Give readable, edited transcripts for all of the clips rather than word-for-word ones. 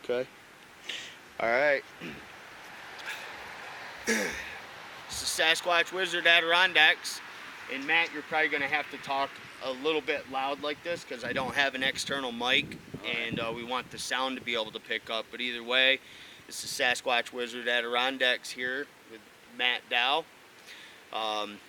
Okay. All right. It's the Sasquatch Wizard Adirondacks. And Matt, you're probably going to have to talk a little bit loud like this because I don't have an external mic, and we want the sound to be able to pick up. But either way, this is Sasquatch Wizard Adirondacks here with Matt Dow.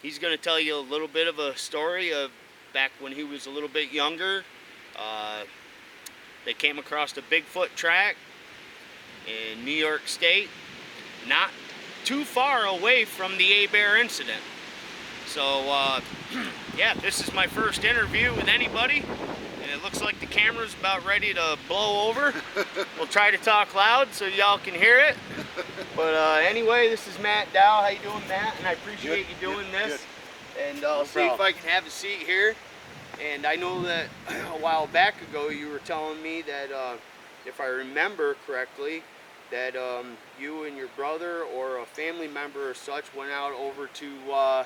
He's going to tell you a little bit of a story of back when he was a little bit younger. They came across a Bigfoot track in New York State, not too far away from the A-Bear incident. So, yeah, this is my first interview with anybody, and it looks like the camera's about ready to blow over. We'll try to talk loud so y'all can hear it. But anyway, this is Matt Dow. How you doing, Matt? And I appreciate you doing this. Good. And I'll see if I can have a seat here. And I know that a while back ago you were telling me that, if I remember correctly, that you and your brother or a family member or such went out over to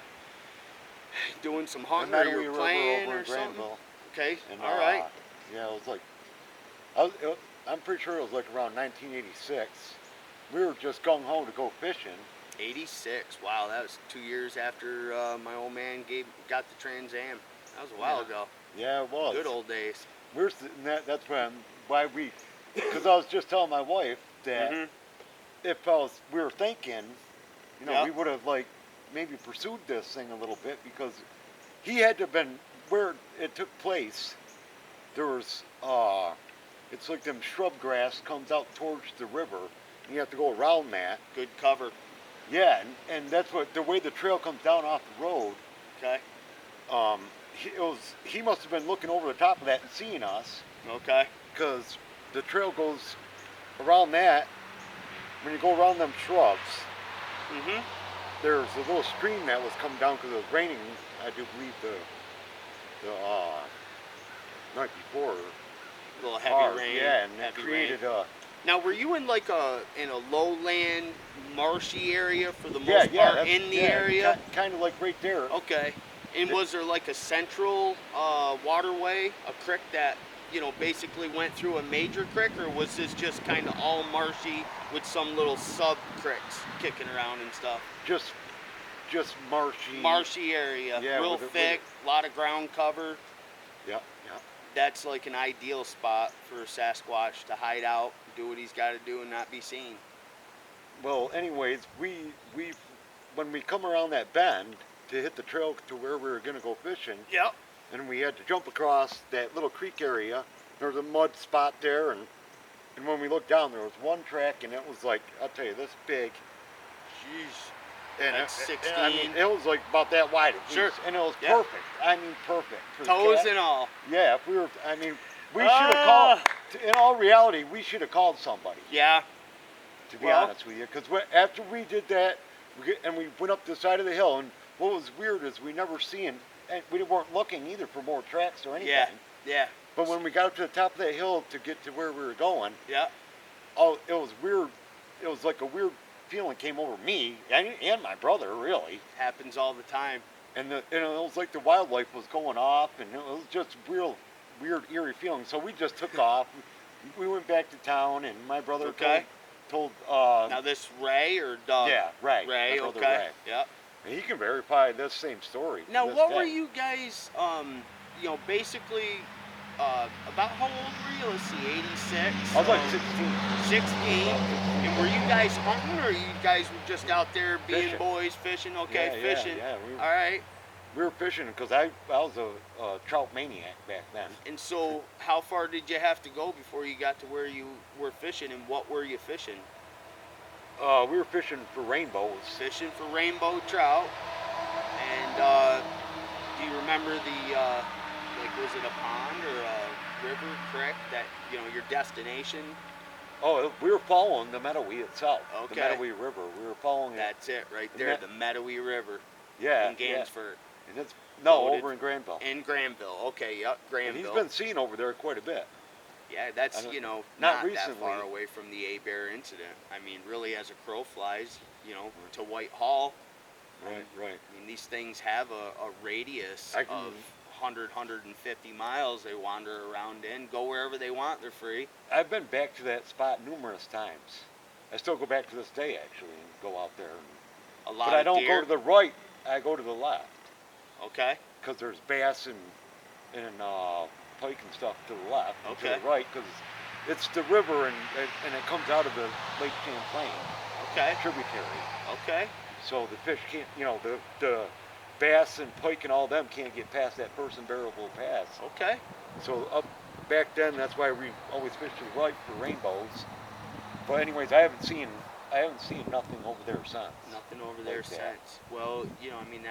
doing some hunting or you were playing or something. Granville. Okay, and, all right. Yeah, it was like, I'm pretty sure it was like around 1986. We were just gung ho to go fishing. 86, wow, that was 2 years after my old man got the Trans Am. That was a while ago. Yeah, it was. Good old days. We're that's why we, because I was just telling my wife that if we were thinking, you know, we would have like maybe pursued this thing a little bit, because he had to have been where it took place. There was it's like them shrub grass comes out towards the river, and you have to go around that. Good cover. Yeah, and that's what the way the trail comes down off the road. Okay. He must have been looking over the top of that and seeing us. Okay. Because the trail goes around that. When you go around them shrubs, there's a little stream that was coming down because it was raining. I do believe the night before. A little heavy rain. Yeah, and that created a. Now, were you in like in a lowland, marshy area for the most part in the area? Kind of like right there. Okay. And was there like a central waterway, a creek that, you know, basically went through a major creek, or was this just kind of all marshy with some little sub creeks kicking around and stuff? Just marshy. Marshy area, real thick, a lot of ground cover. Yeah. That's like an ideal spot for Sasquatch to hide out, do what he's got to do, and not be seen. Well, anyways, we when we come around that bend to hit the trail to where we were going to go fishing. Yep. And we had to jump across that little creek area. There was a mud spot there, and when we looked down, there was one track, and it was like, I'll tell you, this big. Jeez. And that's 16. I mean, it was like about that wide. Sure. And it was perfect. I mean, perfect. Toes and all. Yeah, if we were, I mean, we should have called, in all reality, we should have called somebody. Yeah. To be honest with you, because after we did that, we went up the side of the hill, and what was weird is we never seen, and we weren't looking either for more tracks or anything. Yeah. But when we got up to the top of that hill to get to where we were going, it was weird. It was like a weird feeling came over me and my brother. Really happens all the time. And it was like the wildlife was going off, and it was just real weird, eerie feeling. So we just took off. We went back to town, and my brother told. Now this Ray or Doug? Yeah, Ray. Ray. Okay. Ray. Yep. And he can verify this same story. Now, what were you guys, you know, basically, about how old were you? Let's see, 86? I was like 16. 16. And were you guys hunting, or you guys were just out there being fishing. Boys, fishing? Okay, yeah, fishing. Yeah, all right. We were fishing because I was a trout maniac back then. And so, how far did you have to go before you got to where you were fishing, and what were you fishing? We were fishing for rainbows. Fishing for rainbow trout. And do you remember the, like, was it a pond or a river, creek, that, you know, your destination? Oh, we were following the Meadowee itself. Okay. The Meadowee River. We were following That's it right there, the Meadowee River. Yeah. In Gansford. And it's, over in Granville. In Granville. Okay, yep, Granville. And he's been seen over there quite a bit. Yeah, that's, you know, not that far away from the A-Bear incident. I mean, really, as a crow flies, you know, to Whitehall. Right. I mean, these things have a radius of 150 miles they wander around in, go wherever they want, they're free. I've been back to that spot numerous times. I still go back to this day, actually, and go out there. A lot But I of don't deer. go to the right. I go to the left. Okay. Because there's bass and pike and stuff to the left. And Okay. to the right, because it's the river and it comes out of the Lake Champlain Okay. tributary. Okay. So the fish can't, the bass and pike and all them can't get past that Person Bearable Pass. Okay. So up back then, that's why we always fished to the right for rainbows. But anyways, I haven't seen nothing over there since. Nothing over there Like that. since. Well, I mean,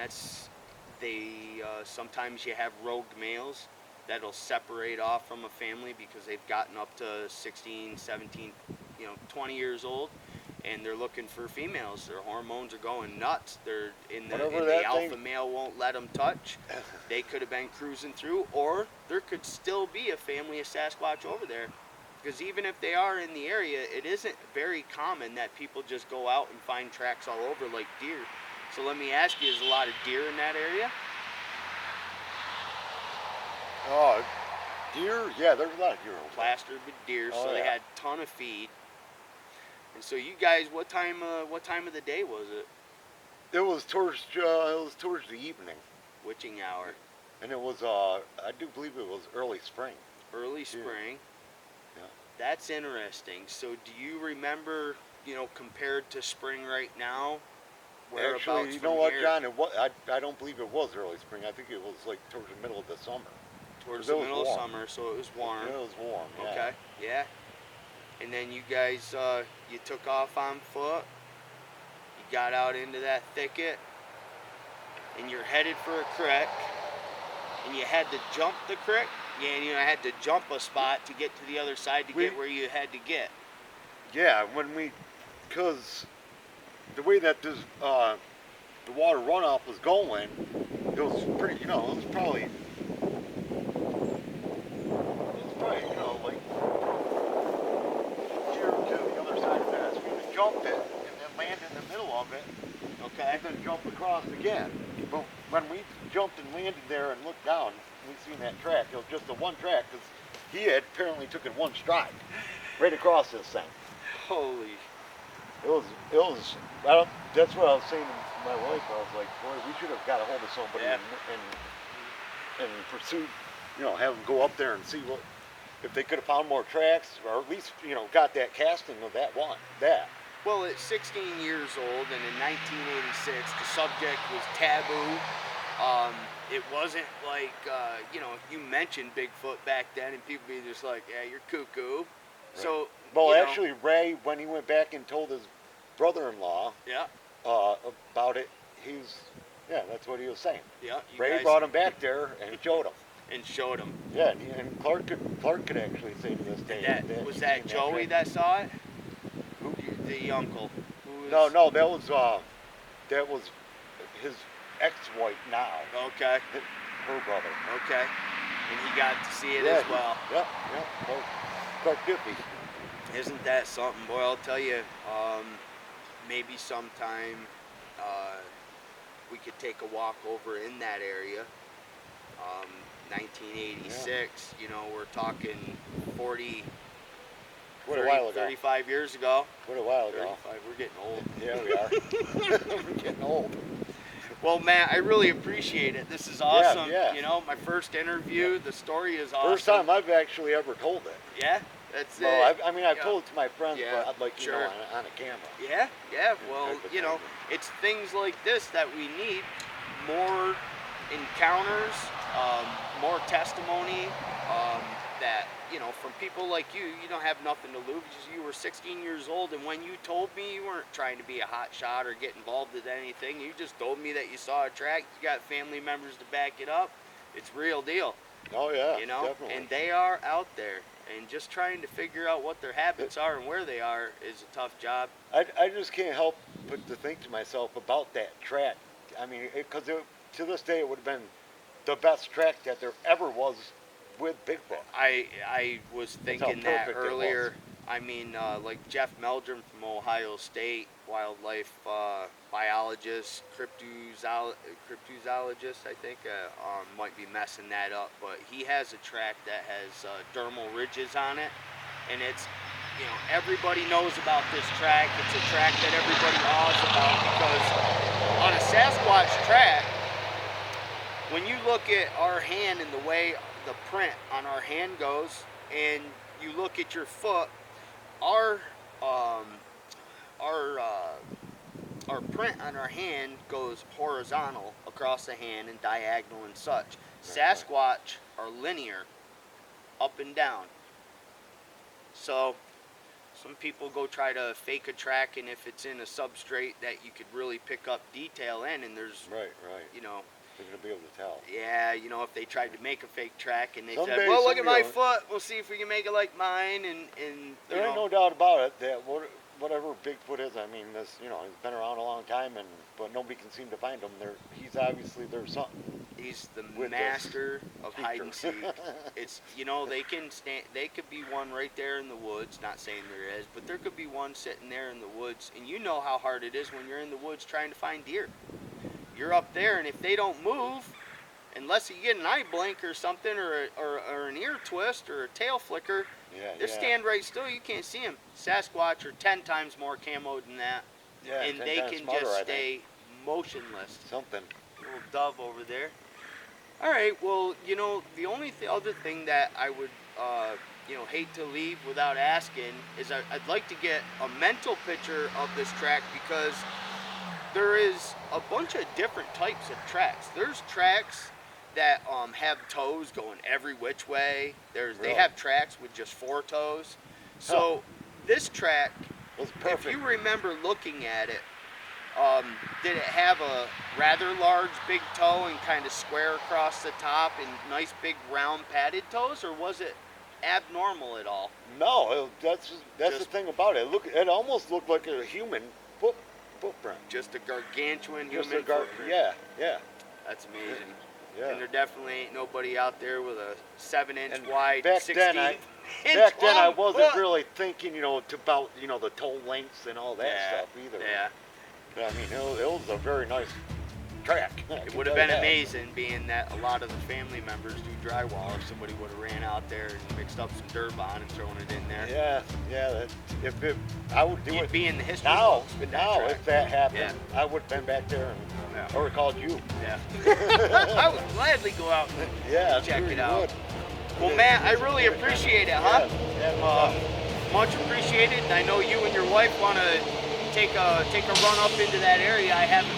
sometimes you have rogue males that'll separate off from a family because they've gotten up to 16, 17, 20 years old, and they're looking for females. Their hormones are going nuts. They're in the alpha male won't let them touch. They could have been cruising through, or there could still be a family of Sasquatch over there. Because even if they are in the area, it isn't very common that people just go out and find tracks all over like deer. So let me ask you, is a lot of deer in that area? Oh, deer? Yeah, there's a lot of deer over there. Plastered with deer, Oh, so they yeah. had a ton of feed. And so you guys, what time of the day was it? It was towards the evening, Witching hour. and it was I do believe it was early spring. Early spring. Yeah. That's interesting. So do you remember, compared to spring right now, whereabouts Actually, you from know what, here? John? I don't believe it was early spring. I think it was like towards the middle of the summer. Towards 'Cause the it was middle of warm. summer, so it was warm. It was warm. Yeah. Okay, yeah. And then you guys, you took off on foot. You got out into that thicket, and you're headed for a creek. And you had to jump the creek. Yeah, and you had to jump a spot to get to the other side to get where you had to get. Yeah, because the way that this the water runoff was going, it was pretty. It was probably like here to the other side of that. So we would jump it and then land in the middle of it, Okay. and then jump across again. But when we jumped and landed there and looked down, we seen that track. It was just the one track because he had apparently took it one stride right across this thing. Holy. It was. That's what I was saying to my wife. I was like, boy, we should have got a hold of somebody Yeah. and pursued, have them go up there and see if they could have found more tracks, or at least, got that casting of that. Well, at 16 years old, and in 1986, the subject was taboo. It wasn't like, you mentioned Bigfoot back then, and people be just like, yeah, you're cuckoo. Right. So, well, actually, Ray, when he went back and told his brother-in-law, yeah, about it, that's what he was saying. Yeah, Ray brought him back there and showed him. And showed him. Yeah, and Clark could actually say to this day. Was that Joey that saw it? Who? The uncle. Who was... No, that was his ex-wife now. Okay. Her brother. Okay. And he got to see it as well. Yep. Clark Diffie. Isn't that something? Boy, I'll tell you, maybe sometime we could take a walk over in that area. 1986, we're talking 40, What a while ago. 35 years ago. What a while ago. 35, we're getting old. Yeah, we are. We're getting old. Well, Matt, I really appreciate it. This is awesome. Yeah. My first interview, the story is awesome. First time I've actually ever told it. Yeah, that's it. Well, I've told it to my friends, Yeah, but I'd like, sure. On a camera. Yeah, well, it's things like this that we need. More encounters, more testimony, that, from people like you. You don't have nothing to lose. You were 16 years old, and when you told me, you weren't trying to be a hot shot or get involved in anything. You just told me that you saw a track. You got family members to back it up. It's real deal. Oh, yeah, definitely. And they are out there. And just trying to figure out what their habits are and where they are is a tough job. I just can't help but to think to myself about that track. I mean, because to this day, it would have been the best track that there ever was with Bigfoot. I was thinking that earlier. I mean, like Jeff Meldrum from Ohio State, wildlife biologist, cryptozoologist, I think, might be messing that up, but he has a track that has dermal ridges on it, and it's, you know, everybody knows about this track. It's a track that everybody awes about because on a Sasquatch track, when you look at our hand and the way the print on our hand goes, and you look at your foot, our print on our hand goes horizontal across the hand and diagonal and such. Sasquatch are linear, up and down. So some people go try to fake a track, and if it's in a substrate that you could really pick up detail in, and there's, you know, they're gonna be able to tell. yeah, you know, if they tried to make a fake track and they Someday, said, well, look at my foot, we'll see if we can make it like mine, and there ain't no doubt about it that whatever Bigfoot is, I mean, this, you know, he's been around a long time, but nobody can seem to find him. He's obviously, there's something. He's the master of hide and seek. It's, you know, they could be one right there in the woods, not saying there is, but there could be one sitting there in the woods, and you know how hard it is when you're in the woods trying to find deer. You're up there, and if they don't move, unless you get an eye blink or something, or an ear twist or a tail flicker, they stand right still. You can't see them. Sasquatch are 10 times more camoed than that, and they can just stay motionless. Something. Little dove over there. All right. Well, you know, the only other thing that I would, you know, hate to leave without asking is I'd like to get a mental picture of this track, because there is a bunch of different types of tracks. There's tracks that have toes going every which way. They have tracks with just 4 toes. So this track, if you remember looking at it, did it have a rather large big toe and kind of square across the top and nice big round padded toes, or was it abnormal at all? No, that's the thing about it. It almost looked like a human footprint. Just a gargantuan human footprint. Yeah. That's amazing. Yeah. And there definitely ain't nobody out there with a 7-inch wide, back 16-inch then I wasn't foot. really thinking, you know, about, you know, the toe lengths and all that stuff either. Yeah. But I mean, it was a very nice track. It would have been amazing, being that a lot of the family members do drywall, or somebody would have ran out there and mixed up some Durbon and thrown it in there. Yeah. I would do it. You'd be in the history now. books with Now, that track. if that happened, I would have been back there and or called you. Yeah. I would gladly go out and check it out. Would. Well, Matt, I really appreciate it, huh? Much appreciated. And I know you and your wife want to take a run up into that area. I haven't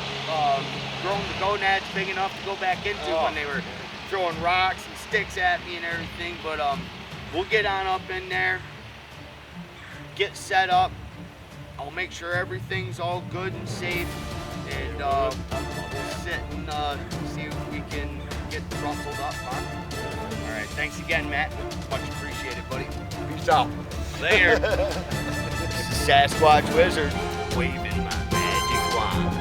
grown the gonads big enough to go back into when they were throwing rocks and sticks at me and everything. But we'll get on up in there, get set up. I'll make sure everything's all good and safe, and we'll sit and see if we can get rustled up, huh? All right, thanks again, Matt. Much appreciated, buddy. Peace out. Later. Sasquatch Wizard, waving my magic wand.